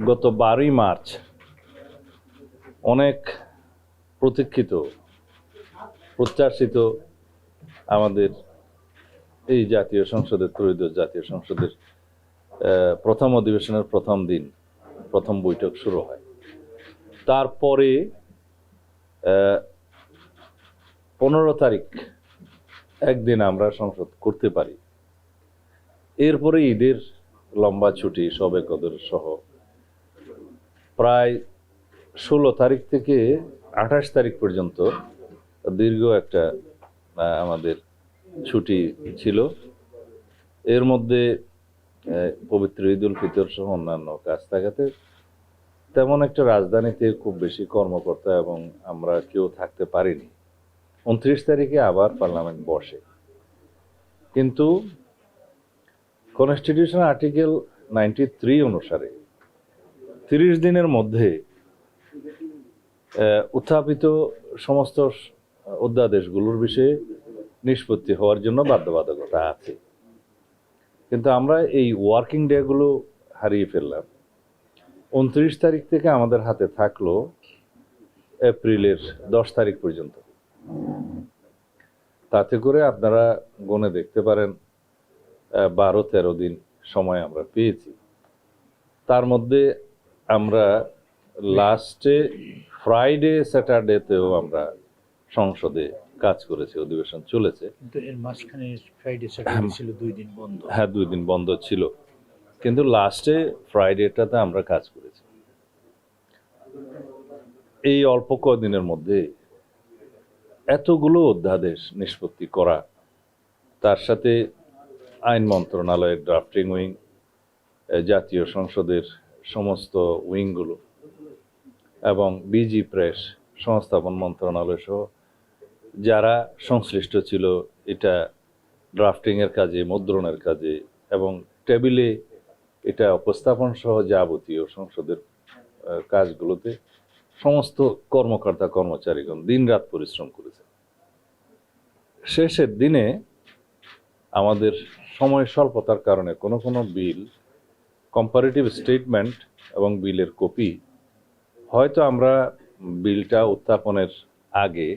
গত 12ই মার্চ অনেক প্রতীক্ষিত প্রত্যাশিত আমাদের এই জাতীয় সংসদের ত্রয়োদশ জাতীয় সংসদের প্রথম অধিবেশনের প্রথম দিন প্রথম বৈঠক শুরু হয়। তারপরে 15 তারিখ একদিন আমরা সংসদ করতে পারি। এরপরে ঈদের লম্বা ছুটি শবে কদর সহ প্রায় 16 তারিখ থেকে 28 তারিখ পর্যন্ত দীর্ঘ একটা আমাদের ছুটি ছিল। এর মধ্যে পবিত্র ঈদ উল ফিতর সহ অন্যান্য কাজ থাকাতে তেমন একটা রাজধানীতে খুব বেশি কর্মকর্তা এবং আমরা কেউ থাকতে পারিনি। 29 তারিখে আবার পার্লামেন্ট বসে, কিন্তু কনস্টিটিউশন আর্টিকেল 93 অনুসারে 30 দিনের মধ্যে উত্থাপিত সমস্ত অধ্যাদেশগুলোর বিষয়ে নিষ্পত্তি হওয়ার জন্য বাধ্যবাধকতা আছে। কিন্তু আমরা এই ওয়ার্কিং ডেগুলো হারিয়ে ফেললাম। 29 তারিখ থেকে আমাদের হাতে থাকলো এপ্রিলের 10 তারিখ পর্যন্ত। তাতে করে আপনারা গণে দেখতে পারেন 12-13 দিন সময় আমরা পেয়েছি। তার মধ্যে আমরা লাস্টে ফ্রাইডে স্যাটারডেতেও আমরা সংসদে কাজ করেছি, অধিবেশন চলেছে। কিন্তু এর মাঝখানে ফ্রাইডে স্যাটারডে ছিল 2 দিন বন্ধ। হ্যাঁ, 2 দিন বন্ধ ছিল, কিন্তু লাস্টে ফ্রাইডেটাতে আমরা কাজ করেছি। এই অল্প কদিনের মধ্যে এতগুলো অধ্যাদেশ নিষ্পত্তি করা, তার সাথে আইন মন্ত্রণালয়ের ড্রাফটিং উইং, জাতীয় সংসদের সমস্ত উইংগুলো এবং বিজি প্রেস, সংস্থাপন মন্ত্রণালয় সহ যারা সংশ্লিষ্ট ছিল এটা ড্রাফটিংয়ের কাজে, মুদ্রণের কাজে এবং টেবিলে এটা উপস্থাপন সহ যাবতীয় সংসদের কাজগুলোতে সমস্ত কর্মকর্তা কর্মচারীগণ দিনরাত পরিশ্রম করেছে। শেষের দিনে আমাদের সময় স্বল্পতার কারণে কোনো কোনো বিল, কম্পারেটিভ স্টেটমেন্ট এবং বিলের কপি হয়তো আমরা বিলটা উত্থাপনের আগে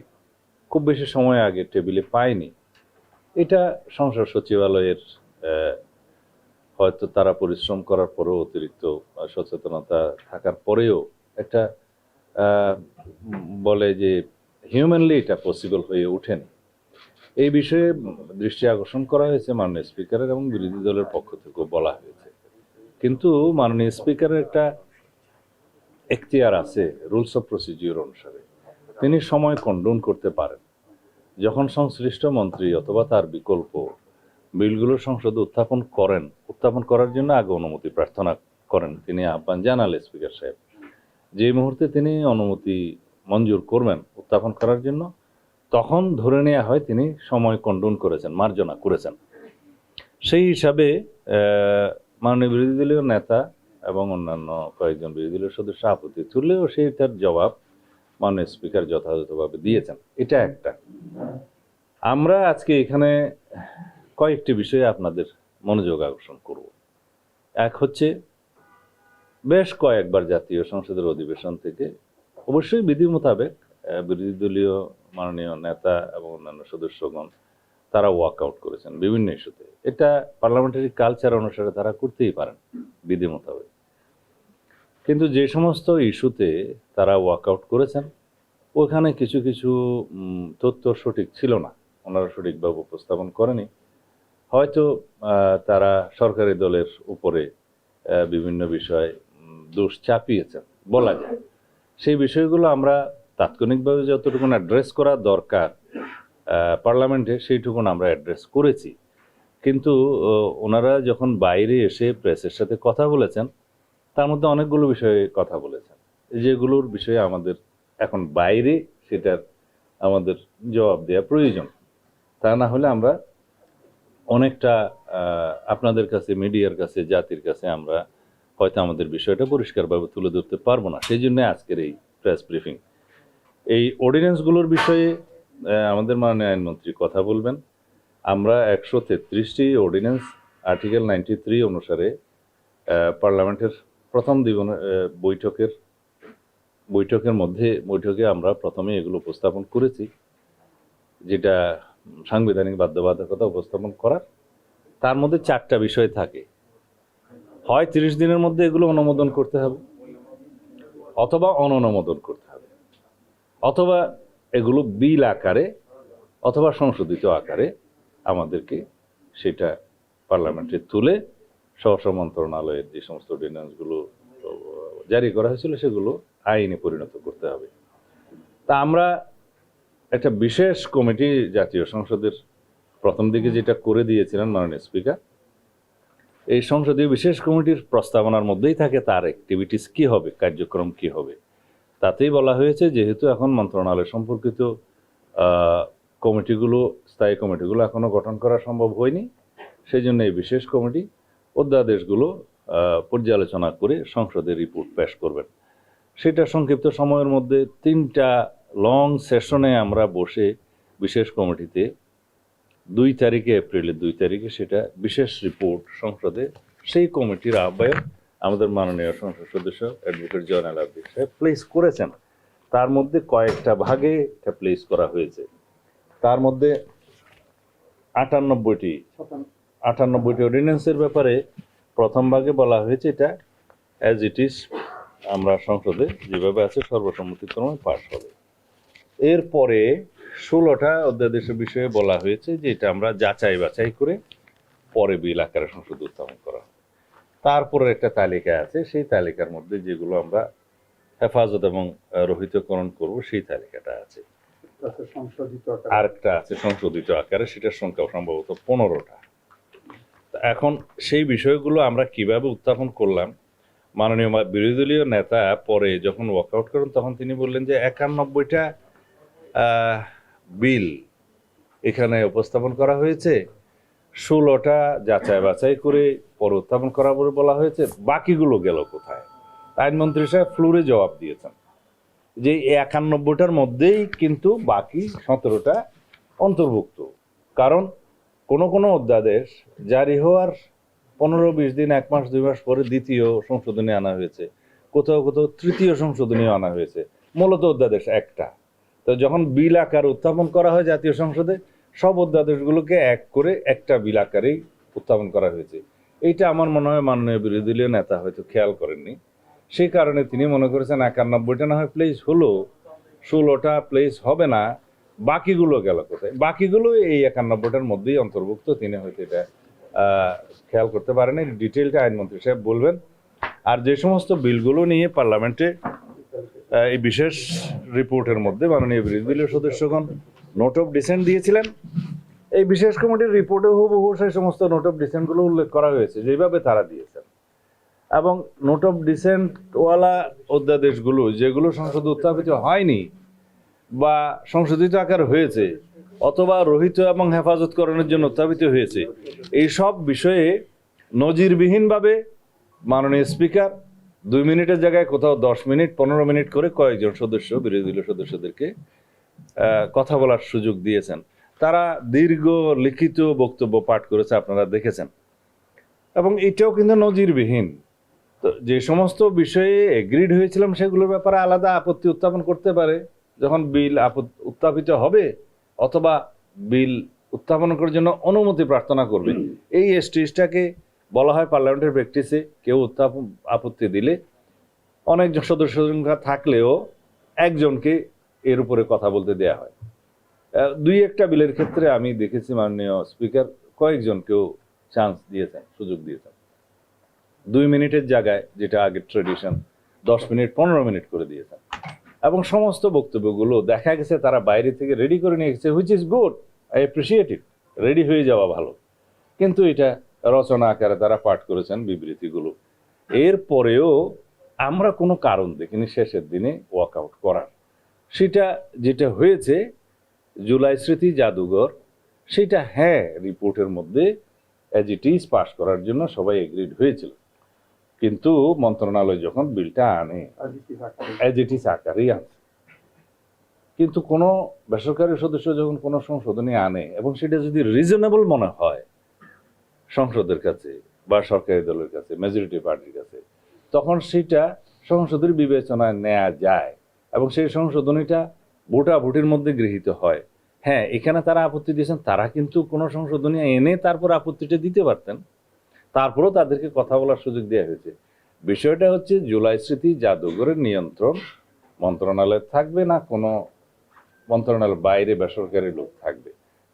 খুব বেশি সময় আগে টেবিলে পাইনি। এটা সংসদ সচিবালয়ের হয়তো তারা পরিশ্রম করার পরেও, অতিরিক্ত সচেতনতা থাকার পরেও একটা বলে যে হিউম্যানলি এটা পসিবল হয়ে ওঠেনি। এই বিষয়ে দৃষ্টি আকর্ষণ করা হয়েছে মাননীয় স্পিকারের এবং বিরোধী দলের পক্ষ থেকেও বলা হয়েছে। কিন্তু মাননীয় স্পিকারের একটা এখতিয়ার আছে রুলস অফ প্রসিডিওর অনুসারে, তিনি সময় কন্ডোন করতে পারেন। যখন সংশ্লিষ্ট মন্ত্রী অথবা তার বিকল্প বিলগুলো সংসদে উত্থাপন করার জন্য আগে অনুমতি প্রার্থনা করেন, তিনি আহ্বান জানালে স্পিকার সাহেব যে মুহূর্তে তিনি অনুমতি মঞ্জুর করবেন উত্থাপন করার জন্য, তখন ধরে নেওয়া হয় তিনি সময় কন্ডোন করেছেন, মার্জনা করেছেন। সেই হিসাবে মাননীয় বিরোধী দলীয় নেতা এবং অন্যান্য কয়েকজন বিরোধী দলীয় সদস্য আপত্তি তুললেও তার জবাব মাননীয় স্পিকার যথাযথভাবে দিয়েছেন। এটা একটা। আমরা আজকে এখানে কয়েকটি বিষয়ে আপনাদের মনোযোগ আকর্ষণ করব। এক হচ্ছে, বেশ কয়েকবার জাতীয় সংসদের অধিবেশন থেকে অবশ্যই বিধি মোতাবেক বিরোধী দলীয় মাননীয় নেতা এবং অন্যান্য সদস্যগণ তারা ওয়াকআউট করেছেন বিভিন্ন ইস্যুতে। এটা পার্লামেন্টারি কালচার অনুসারে তারা করতেই পারেন বিধি মোতাবেক। কিন্তু যে সমস্ত ইস্যুতে তারা ওয়াকআউট করেছেন ওখানে কিছু কিছু তথ্য সঠিক ছিল না, ওনারা সঠিকভাবে উপস্থাপন করেনি। হয়তো তারা সরকারি দলের উপরে বিভিন্ন বিষয় দোষ চাপিয়েছেন বলা যায়। সেই বিষয়গুলো আমরা তাৎক্ষণিকভাবে যতটুকু অ্যাড্রেস করা দরকার পার্লামেন্টে সেইটুকুন আমরা অ্যাড্রেস করেছি। কিন্তু ওনারা যখন বাইরে এসে প্রেসের সাথে কথা বলেছেন, তার মধ্যে অনেকগুলো বিষয়ে কথা বলেছেন যেগুলোর বিষয়ে আমাদের এখন বাইরে সেটার আমাদের জবাব দেওয়া প্রয়োজন। তা না হলে আমরা অনেকটা আপনাদের কাছে, মিডিয়ার কাছে, জাতির কাছে আমরা হয়তো আমাদের বিষয়টা পরিষ্কারভাবে তুলে ধরতে পারবো না। সেই জন্য আজকের এই প্রেস ব্রিফিং। এই অর্ডিন্যান্সগুলোর বিষয়ে আমাদের মাননীয় আইনমন্ত্রী কথা বলবেন। আমরা 133টি অর্ডিন্যান্স আর্টিকেল 93 অনুসারে পার্লামেন্টের প্রথম বৈঠকে আমরা প্রথমে এগুলো উপস্থাপন করেছি, যেটা সাংবিধানিক বাধ্যবাধকতা উপস্থাপন করার। তার মধ্যে 4টা বিষয় থাকে। হয় 30 দিনের মধ্যে এগুলো অনুমোদন করতে হবে, অথবা অননুমোদন করতে হবে, অথবা এগুলো বিল আকারে অথবা সংশোধিত আকারে আমাদেরকে সেটা পার্লামেন্টে তুলে স্বরাষ্ট্র মন্ত্রণালয়ের যে সমস্ত অর্ডিন্যান্সগুলো জারি করা হয়েছিল সেগুলো আইনে পরিণত করতে হবে। তা আমরা একটা বিশেষ কমিটি জাতীয় সংসদের প্রথম দিকে যেটা করে দিয়েছিলেন মাননীয় স্পিকার, এই সংসদীয় বিশেষ কমিটির প্রস্তাবনার মধ্যেই থাকে তার অ্যাক্টিভিটিস কি হবে, কার্যক্রম কি হবে। তাতেই বলা হয়েছে যেহেতু এখন মন্ত্রণালয় সম্পর্কিত কমিটিগুলো, স্থায়ী কমিটিগুলো এখনো গঠন করা সম্ভব হয়নি, সেই জন্য এই বিশেষ কমিটি অধ্যাদেশগুলো পর্যালোচনা করে সংসদে রিপোর্ট পেশ করবেন। সেটা সংক্ষিপ্ত সময়ের মধ্যে 3টা লং সেশনে আমরা বসে বিশেষ কমিটিতে এপ্রিলের 2 তারিখে সেটা বিশেষ রিপোর্ট সংসদে সেই কমিটির আহ্বায়ক আমাদের মাননীয় সংসদ সদস্য অ্যাডভোকেট জয়নাল আবদীন সাহেব প্লেস করেছেন। তার মধ্যে কয়েকটা ভাগে এটা প্লেস করা হয়েছে। তার মধ্যে 98টি অর্ডিন্যান্সের ব্যাপারে প্রথম ভাগে বলা হয়েছে এটা অ্যাজ ইট ইজ আমরা সংসদে যেভাবে আছে সর্বসম্মতিক্রমে পাশ হবে। এরপরে 16টা অধ্যাদেশের বিষয়ে বলা হয়েছে যে এটা আমরা যাচাই বাছাই করে পরে বিল আকারে সংসদে উত্থাপন করা হবে। তারপরে একটা তালিকা আছে, সেই তালিকার মধ্যে যেগুলো আমরা হেফাজত এবং রহিতকরণ করব সেই তালিকাটা আছে। আরেকটা আছে সংশোধিত আকারে, সেটার সংখ্যা সম্ভবত 15টা। এখন সেই বিষয়গুলো আমরা কিভাবে উত্থাপন করলাম, মাননীয় বিরোধী দলীয় নেতা পরে যখন ওয়াকআউট করেন তখন তিনি বললেন যে 91টা বিল এখানে উপস্থাপন করা হয়েছে, 16টা যাচাই বাছাই করে পরে উত্থাপন করা বলে বলা হয়েছে, বাকিগুলো গেল কোথায়? আইনমন্ত্রী সাহেব ফ্লোরে জবাব দিয়েছেন যে 91টার মধ্যেই কিন্তু বাকি 17টা অন্তর্ভুক্ত। কারণ কোনো অধ্যাদেশ জারি হওয়ার 15-20 দিন, 1 মাস 2 মাস পরে দ্বিতীয় সংশোধনী আনা হয়েছে, কোথাও তৃতীয় সংশোধনী আনা হয়েছে, মূলত অধ্যাদেশ একটা। তো যখন বিল আকার উত্থাপন করা হয় জাতীয় সংসদে, সব অধ্যাদেশগুলোকে এক করে একটা বিল আকারেই উত্থাপন করা হয়েছে। এইটা আমার মনে হয় মাননীয় বিরোধী দলীয় নেতা হয়তো খেয়াল করেননি। সেই কারণে তিনি মনে করেছেন 91টা না হয় প্লেস হলো, 16টা প্লেস হবে না, বাকিগুলো গেল কোথায়? বাকিগুলো এই 91টার মধ্যেই অন্তর্ভুক্ত। তিনি হয়তো এটা খেয়াল করতে পারেনি। ডিটেলটা আইনমন্ত্রী সাহেব বলবেন। আর যে সমস্ত বিলগুলো নিয়ে পার্লামেন্টে এই বিশেষ রিপোর্টের মধ্যে মাননীয় বিরোধী দলীয় সদস্যগণ নোট অফ ডিসেন্ট দিয়েছিলেন, এই বিশেষ কমিটির রিপোর্টে হুবহু সেই সমস্ত নোট অফ ডিসেন্টগুলো উল্লেখ করা হয়েছে যেভাবে তারা দিয়েছেন। এবং নোট অফ ডিসেন্টওয়ালা অধ্যাদেশগুলো যেগুলো সংসদে উত্থাপিত হয়নি বা সংশোধিত আকার হয়েছে অথবা রহিত এবং হেফাজতকরণের জন্য উত্থাপিত হয়েছে, এই সব বিষয়ে নজিরবিহীনভাবে মাননীয় স্পিকার 2 মিনিটের জায়গায় কোথাও 10 মিনিট 15 মিনিট করে কয়েকজন বিরোধী দলীয় সদস্যদেরকে কথা বলার সুযোগ দিয়েছেন। তারা দীর্ঘ লিখিত বক্তব্য পাঠ করেছে, আপনারা দেখেছেন। এবং এটাও কিন্তু নজিরবিহীন। তো যে সমস্ত বিষয়ে এগ্রিড হয়েছিলাম সেগুলোর ব্যাপারে আলাদা আপত্তি উত্থাপন করতে পারে যখন বিল উত্থাপিত হবে, অথবা বিল উত্থাপন করার জন্য অনুমতি প্রার্থনা করবে। এই স্টেজটাকে বলা হয় পার্লামেন্টের প্র্যাকটিসে, কেউ আপত্তি দিলে অনেক সদস্য সংখ্যা থাকলেও একজনকে এর উপরে কথা বলতে দেয়া হয়। 2-1টা বিলের ক্ষেত্রে আমি দেখেছি মাননীয় স্পিকার কয়েকজনকেও চান্স দিয়েছেন, সুযোগ দিয়েছেন। 2 মিনিটের জায়গায় যেটা আগের ট্রেডিশন 10 মিনিট 15 মিনিট করে দিয়েছেন। এবং সমস্ত বক্তব্যগুলো দেখা গেছে তারা বাইরে থেকে রেডি করে নিয়ে গেছে, which is good, I appreciate it. Ready হয়ে যাওয়া ভালো, কিন্তু এটা রচনা আকারে তারা পাঠ করেছেন বিবৃতিগুলো। এরপরেও আমরা কোনো কারণ দেখিনি শেষের দিনে ওয়াকআউট করার। সেটা যেটা হয়েছে জুলাই স্মৃতি জাদুঘর, সেটা হ্যাঁ রিপোর্টের মধ্যে অ্যাজ ইট ইজ পাস করার জন্য সবাই এগ্রিড হয়েছিল, কিন্তু মন্ত্রণালয় যখন বিলটা আনে অ্যাজ ইট ইজ আকারেই আনছে। কিন্তু কোনো বেসরকারি সদস্য যখন কোনো সংশোধনী আনে এবং সেটা যদি রিজনেবল মনে হয় সংসদের কাছে বা সরকারি দলের কাছে, মেজরিটি পার্টির কাছে, তখন সেটা সংশোধনীর বিবেচনায় নেওয়া যায় এবং সেই সংশোধনীটা ভোটাভুটির মধ্যে গৃহীত হয়। হ্যাঁ, এখানে তারা আপত্তি দিয়েছেন, তারা কিন্তু কোনো সংশোধনী এনে তারপর আপত্তিটা দিতে পারতেন, তারপরেও তাদেরকে কথা বলার সুযোগ দেওয়া হয়েছে। বিষয়টা হচ্ছে জুলাই স্মৃতি জাদুঘরের নিয়ন্ত্রণ মন্ত্রণালয়ে থাকবে না কোনো মন্ত্রণালয়ের বাইরে বেসরকারি লোক থাকবে।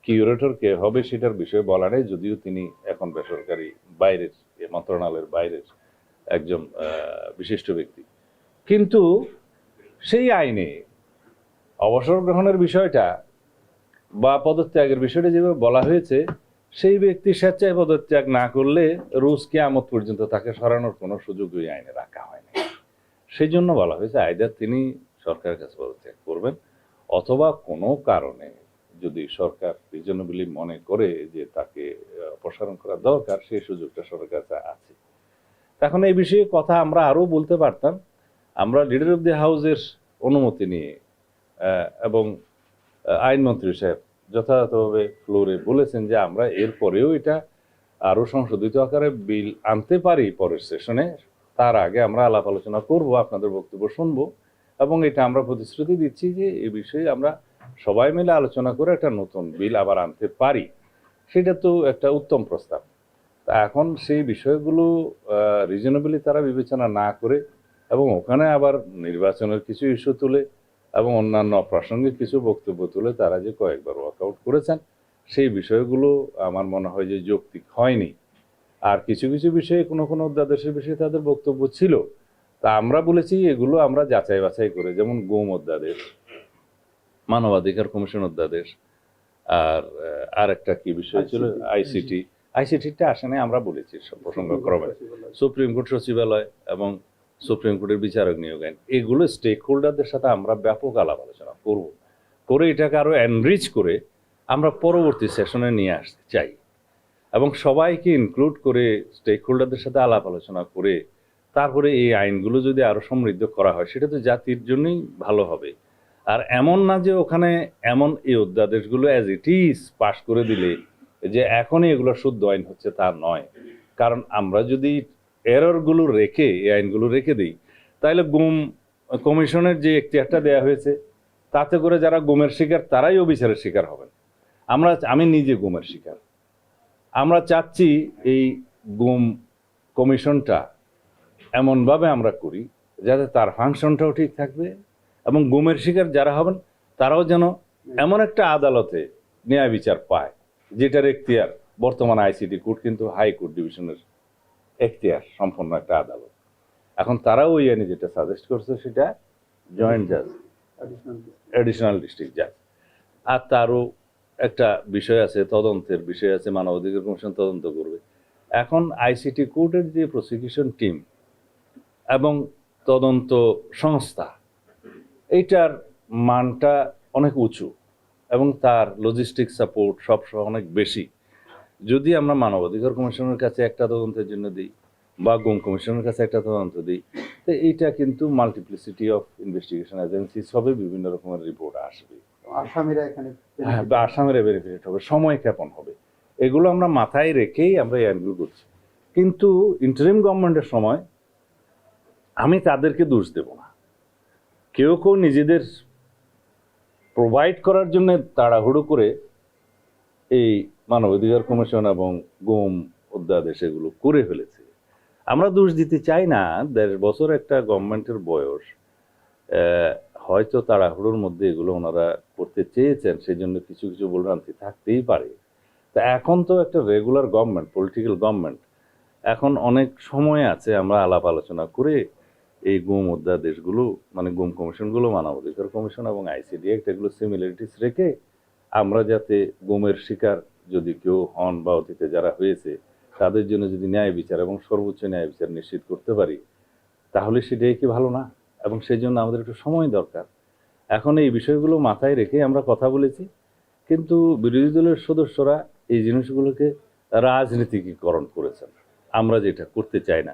কিউরেটর কে হবে সেটার বিষয়ে বলা নেই, যদিও তিনি এখন বেসরকারি বাইরের মন্ত্রণালয়ের বাইরের একজন বিশিষ্ট ব্যক্তি। কিন্তু সেই আইনে অবসর গ্রহণের বিষয়টা বা পদত্যাগের বিষয়টা যেভাবে বলা হয়েছে, সেই ব্যক্তি স্বেচ্ছায় পদত্যাগ না করলে রোজ কিয়ামত পর্যন্ত তাকে সরানোর কোনো সুযোগ ওই আইনে রাখা হয়নি। সেই জন্য বলা হয়েছে আইদার তিনি সরকারের কাছে পদত্যাগ করবেন, অথবা কোনো কারণে যদি সরকার রিজনেবলি মনে করে যে তাকে অপসারণ করা দরকার, সেই সুযোগটা সরকারের কাছে আছে। এখন এই বিষয়ে কথা আমরা আরও বলতে পারতাম। আমরা লিডার অফ দি হাউসের অনুমতি নিয়ে এবং আইনমন্ত্রী সাহেব যথাযথভাবে ফ্লোরে বলেছেন যে আমরা এরপরেও এটা আরও সংশোধিত আকারে বিল আনতে পারি পরের সেশনে, তার আগে আমরা আলাপ আলোচনা করব, আপনাদের বক্তব্য শুনবো, এবং এটা আমরা প্রতিশ্রুতি দিচ্ছি যে এই বিষয়ে আমরা সবাই মিলে আলোচনা করে একটা নতুন বিল আবার আনতে পারি। সেটা তো একটা উত্তম প্রস্তাব। তা এখন সেই বিষয়গুলো রিজনেবলি তারা বিবেচনা না করে এবং ওখানে আবার নির্বাচনের কিছু ইস্যু তুলে এবং অন্যান্য প্রাসঙ্গিক কিছু বক্তব্য তুলে তারা যে কয়েকবার ওয়াকআউট করেছেন, সেই বিষয়গুলো আমার মনে হয় যে যৌক্তিক হয়নি। আর কিছু কিছু বিষয়ে কোনো কোনো অধ্যাদেশের বিষয়ে তাদের বক্তব্য ছিল, তা আমরা বলেছি এগুলো আমরা যাচাই বাছাই করে, যেমন গুম অধ্যাদেশ, মানবাধিকার কমিশন অধ্যাদেশ, আর একটা কি বিষয় ছিল আইসিটিটা আসে নাই, আমরা বলেছি সব প্রসঙ্গ ক্রমে সুপ্রিম কোর্ট সচিবালয় এবং সুপ্রিম কোর্টের বিচারক নিয়োগ আইন, এগুলো স্টেক হোল্ডারদের সাথে আমরা ব্যাপক আলাপ আলোচনা করব, করে এটাকে আরো এনরিচ করে আমরা পরবর্তী সেশনে নিয়ে আসতে চাই এবং সবাইকে ইনক্লুড করে স্টেক হোল্ডারদের সাথে আলাপ আলোচনা করে তারপরে এই আইনগুলো যদি আরো সমৃদ্ধ করা হয়, সেটা তো জাতির জন্যই ভালো হবে। আর এমন না যে ওখানে এমন এই অধ্যাদেশগুলো অ্যাজ ইট ইজ পাশ করে দিলে যে এখনই এগুলো শুদ্ধ আইন হচ্ছে, তা নয়। কারণ আমরা যদি এররগুলো রেখে এই আইনগুলো রেখে দিই, তাহলে গুম কমিশনের যে এখতিয়ারটা দেওয়া হয়েছে, তাতে করে যারা গুমের শিকার তারাই অবিচারের শিকার হবেন। আমি নিজে গুমের শিকার। আমরা চাচ্ছি এই গুম কমিশনটা এমনভাবে আমরা করি যাতে তার ফাংশনটাও ঠিক থাকবে এবং গুমের শিকার যারা হবেন তারাও যেন এমন একটা আদালতে ন্যায় বিচার পায় যেটার এখতিয়ার, বর্তমান আইসিটি কোর্ট কিন্তু হাইকোর্ট ডিভিশনের এখতিয়ার সম্পন্ন একটা আদালত। এখন তারাও ওই আইনে যেটা সাজেস্ট করছে সেটা জয়েন্ট জাজ, অ্যাডিশনাল ডিস্ট্রিক্ট জাজ। আর তারও একটা বিষয় আছে, তদন্তের বিষয় আছে, মানবাধিকার কমিশন তদন্ত করবে। এখন আইসিটি কোর্টের যে প্রসিকিউশন টিম এবং তদন্ত সংস্থা, এইটার মানটা অনেক উঁচু এবং তার লজিস্টিক সাপোর্ট সবসময় অনেক বেশি। যদি আমরা মানবাধিকার কমিশনের কাছে একটা তদন্তের জন্য দিই বা গুম কমিশনের কাছে একটা তদন্ত দিই, তো এইটা কিন্তু মাল্টিপ্লিসিটি অফ ইনভেস্টিগেশন এজেন্সিস হবে, বিভিন্ন রকমের রিপোর্ট আসবে, আসামিরা এখানে আসামিরা বেনিফিট হবে, সময় ক্ষেপণ হবে। এগুলো আমরা মাথায় রেখেই আমরা এই আইনগুলো করছি। কিন্তু ইন্টারিম গভর্নমেন্টের সময় আমি তাদেরকে দোষ দেব না। কেউ কেউ নিজেদের প্রোভাইড করার জন্য তাড়াহুড়ো করে এই মানবাধিকার কমিশন এবং গুম অধ্যাদেশ এগুলো করে ফেলেছে। আমরা দোষ দিতে চাই না। ১.৫ বছর একটা গভর্নমেন্টের বয়স, হয়তো তাড়াহুড়োর মধ্যে এগুলো ওনারা করতে চেয়েছেন, সেই জন্য কিছু কিছু ভুলভ্রান্তি থাকতেই পারে। তা এখন তো একটা রেগুলার গভর্নমেন্ট, পলিটিক্যাল গভর্নমেন্ট, এখন অনেক সময় আছে আমরা আলাপ আলোচনা করে এই গুম অধ্যাদেশগুলো, মানে গুম কমিশনগুলো, মানবাধিকার কমিশন এবং আইসিডি অ্যাক্ট, এগুলো সিমিলারিটিস রেখে আমরা যাতে গুমের শিকার যদি কেউ হন বা অতীতে যারা হয়েছে তাদের জন্য যদি ন্যায় বিচার এবং সর্বোচ্চ ন্যায় বিচার নিশ্চিত করতে পারি, তাহলে সেটাই কি ভালো না? এবং সেই জন্য আমাদের একটু সময় দরকার। এখন এই বিষয়গুলো মাথায় রেখে আমরা কথা বলেছি, কিন্তু বিরোধী দলের সদস্যরা এই জিনিসগুলোকে রাজনীতিকীকরণ করেছেন, আমরা যেটা করতে চাই না।